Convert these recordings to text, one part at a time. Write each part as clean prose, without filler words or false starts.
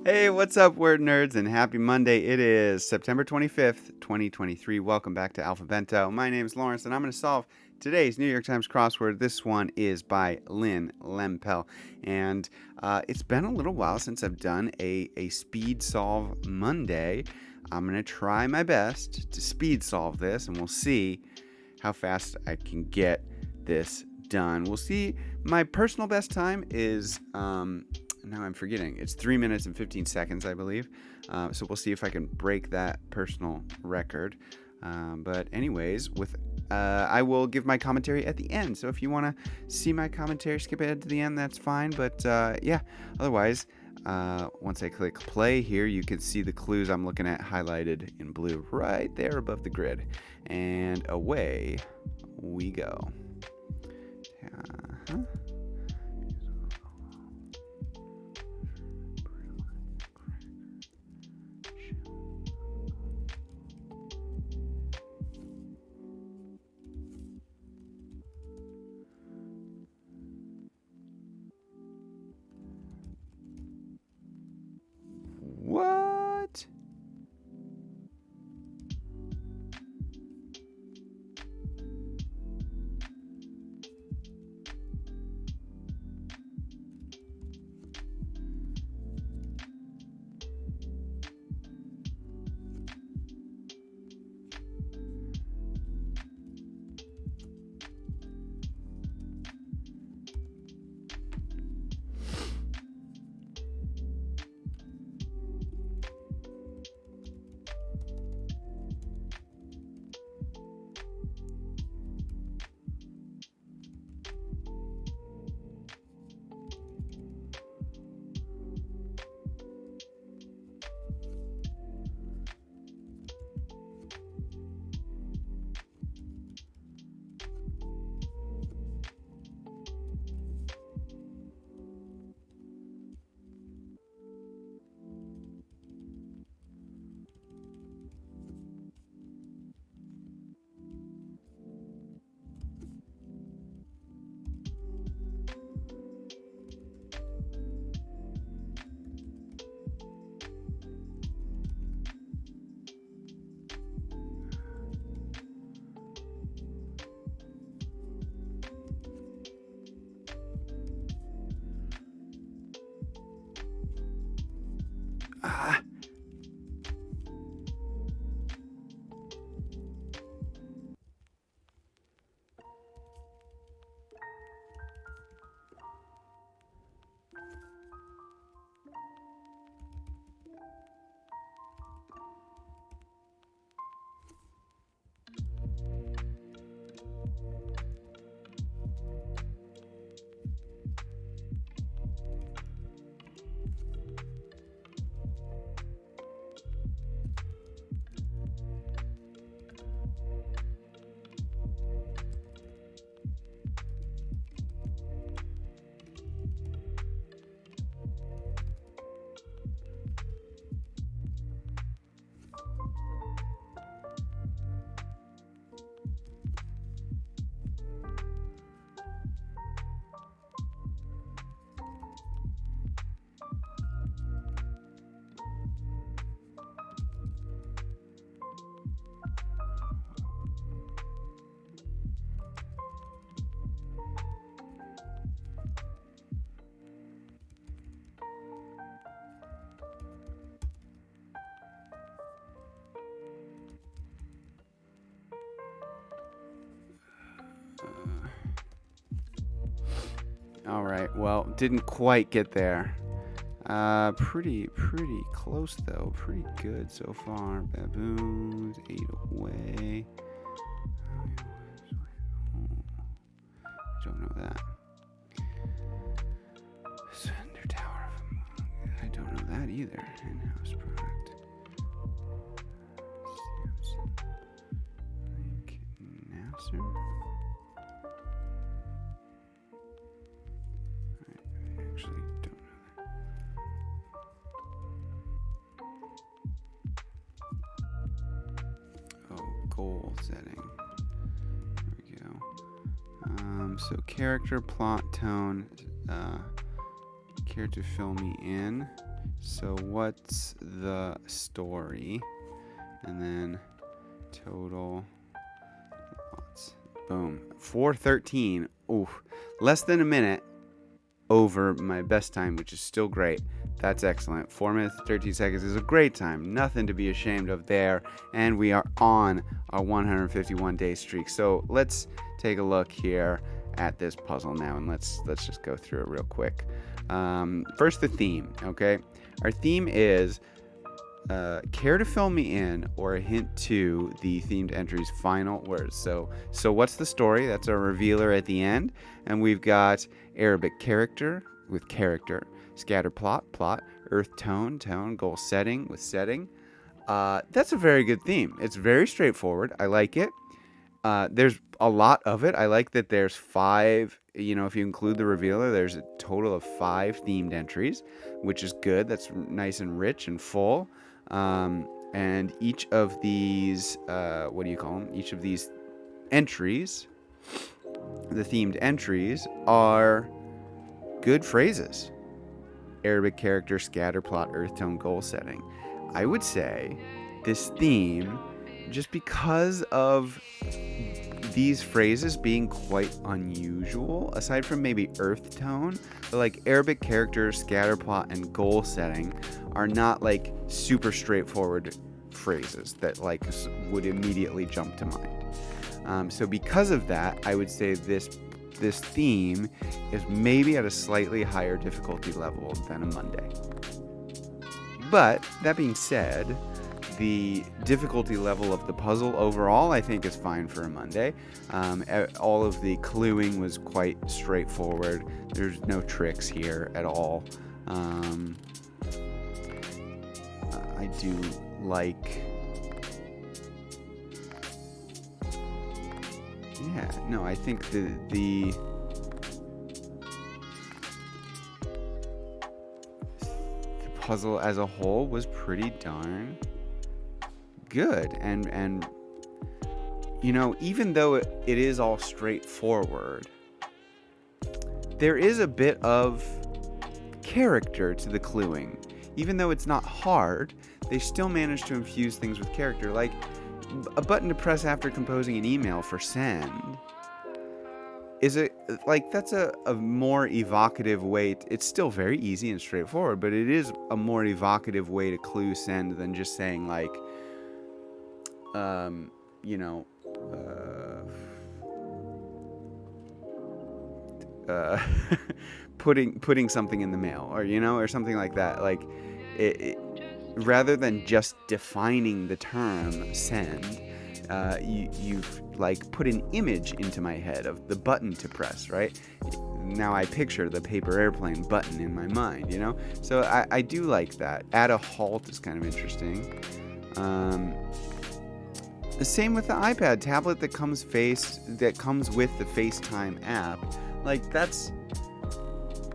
Hey, what's up, word nerds, and happy Monday. It is September 25th, 2023. Welcome back to Alphabento. My name is Lawrence, and I'm going to solve today's New York Times crossword. This one is by Lynn Lempel, and it's been a little while since I've done a speed solve Monday. I'm going to try my best to speed solve this, and we'll see how fast I can get this done. We'll see. My personal best time is now I'm forgetting. It's 3 minutes and 15 seconds, I believe. So we'll see if I can break that personal record. But anyways, I will give my commentary at the end. So if you want to see my commentary, skip ahead to the end. That's fine. But yeah, otherwise, once I click play here, you can see the clues I'm looking at highlighted in blue right there above the grid. And away we go. What? Ah. All right. Well, didn't quite get there. Pretty close though. Pretty good so far. Baboons, 8 away. Don't know that. Slender Tower of Moon. I don't know that either. In-house product. Samson. Link Nasser. I actually don't know that. Oh, goal setting. There we go. So character, plot, tone, care to fill me in. So what's the story? And then total lots. Boom. 413. Ooh, less than a minute over my best time, which is still great. That's excellent. 4 minutes and 13 seconds is a great time. Nothing to be ashamed of there. And we are on our 151-day streak. So let's take a look here at this puzzle now, and let's just go through it real quick. First, the theme. Okay, our theme is care to fill me in, or a hint to the themed entry's final words. So what's the story? That's our revealer at the end. And we've got Arabic character with character, scatter plot, earth tone, goal setting with setting. That's a very good theme. It's very straightforward. I like it. There's a lot of it. I like that there's 5, if you include the revealer, there's a total of 5 themed entries, which is good. That's nice and rich and full. And each of these, what do you call them? Each of these entries, the themed entries, are good phrases. Arabic character, scatter plot, earth tone, goal setting. I would say this theme, just because of these phrases being quite unusual, aside from maybe earth tone, but like Arabic character, scatter plot, and goal setting are not like super straightforward phrases that like would immediately jump to mind. So because of that, I would say this theme is maybe at a slightly higher difficulty level than a Monday. But that being said, the difficulty level of the puzzle overall, I think, is fine for a Monday. All of the cluing was quite straightforward. There's no tricks here at all. I do like... Yeah, no, I think the puzzle as a whole was pretty darn good, and even though it is all straightforward, there is a bit of character to the cluing. Even though it's not hard, they still manage to infuse things with character, like a button to press after composing an email for send. That's a more evocative way it's still very easy and straightforward, but it is a more evocative way to clue send than just saying like putting something in the mail, or something like that. Like it rather than just defining the term send, you've like put an image into my head of the button to press, right? Now I picture the paper airplane button in my mind, So I do like that. Add a halt is kind of interesting. The same with the iPad tablet that comes with the FaceTime app. Like, that's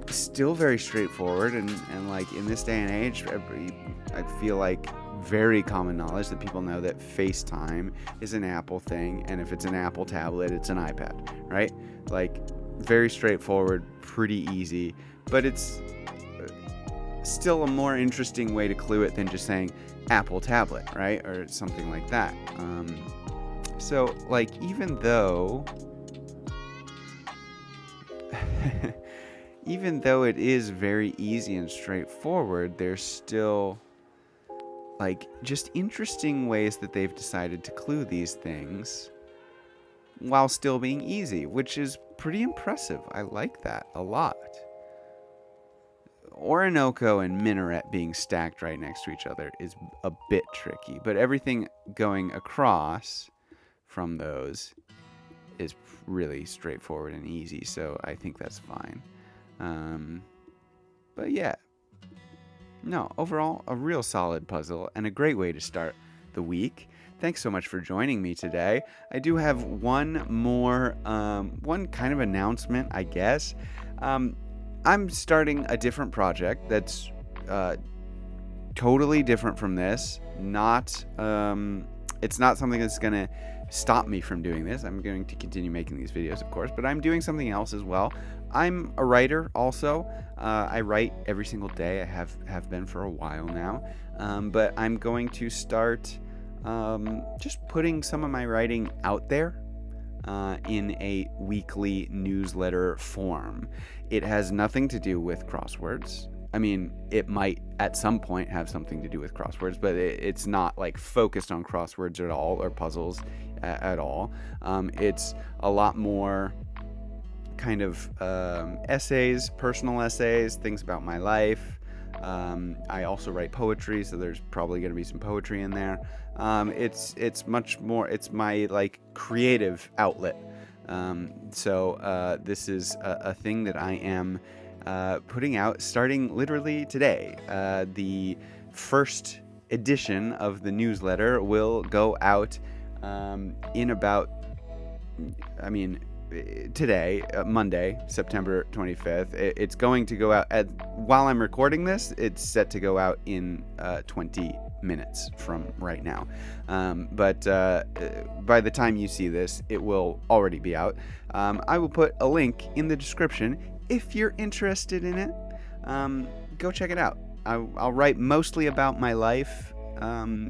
still very straightforward, and like in this day and age, I feel like very common knowledge that people know that FaceTime is an Apple thing, and if it's an Apple tablet, it's an iPad, right? Like, very straightforward, pretty easy, but it's still a more interesting way to clue it than just saying Apple tablet, right? Or something like that. So, like, even though it is very easy and straightforward, there's still like just interesting ways that they've decided to clue these things while still being easy, which is pretty impressive. I like that a lot. Orinoco and Minaret being stacked right next to each other is a bit tricky, but everything going across from those is really straightforward and easy, so I think that's fine. But yeah, no, overall, a real solid puzzle and a great way to start the week. Thanks so much for joining me today. I do have one more, one kind of announcement, I guess. I'm starting a different project that's totally different from this. Not it's not something that's going to stop me from doing this. I'm going to continue making these videos, of course, but I'm doing something else as well. I'm a writer also. I write every single day. I have been for a while now. But I'm going to start just putting some of my writing out there in a weekly newsletter form. It has nothing to do with crosswords. I mean, it might at some point have something to do with crosswords, but it's not like focused on crosswords at all or puzzles at all. It's a lot more kind of essays, personal essays, things about my life. I also write poetry, so there's probably going to be some poetry in there. It's much more. It's my like creative outlet. So this is a thing that I am putting out starting literally today. The first edition of the newsletter will go out in about, today, Monday, September 25th. It's going to go out while I'm recording this. It's set to go out in 20 minutes from right now. But by the time you see this, it will already be out. I will put a link in the description if you're interested in it. Go check it out. I'll write mostly about my life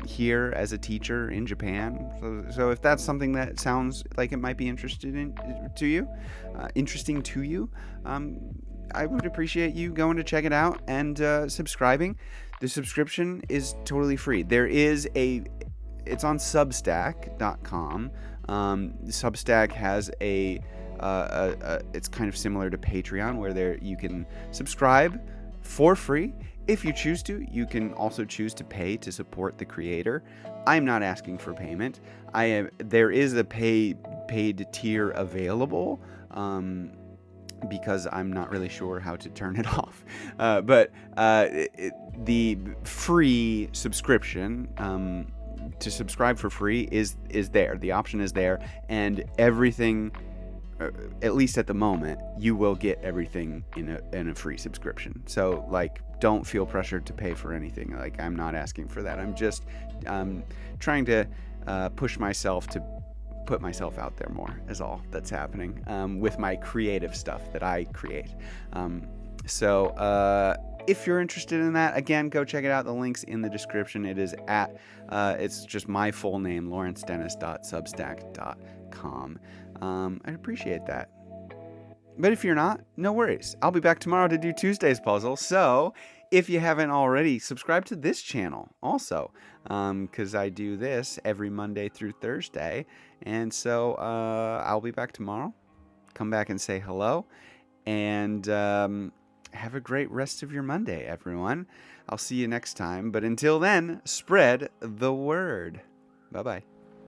here as a teacher in Japan. So if that's something that sounds like it might be interesting to you, I would appreciate you going to check it out and subscribing. The subscription is totally free. It's on Substack.com. Substack has it's kind of similar to Patreon, where you can subscribe for free. If you choose to, you can also choose to pay to support the creator. I'm not asking for payment. There is a paid tier available, because I'm not really sure how to turn it off. But the free subscription, to subscribe for free is there. The option is there, and everything, at least at the moment, you will get everything in a free subscription. So like, don't feel pressured to pay for anything. Like, I'm not asking for that. I'm just trying to push myself to put myself out there more, is all that's happening with my creative stuff that I create. So if you're interested in that, again, go check it out. The link's in the description. It is it's just my full name, lawrencedennis.substack.com. I'd appreciate that. But if you're not, no worries. I'll be back tomorrow to do Tuesday's puzzle. So if you haven't already, subscribe to this channel also, because I do this every Monday through Thursday. And so I'll be back tomorrow. Come back and say hello. And have a great rest of your Monday, everyone. I'll see you next time. But until then, spread the word. Bye-bye.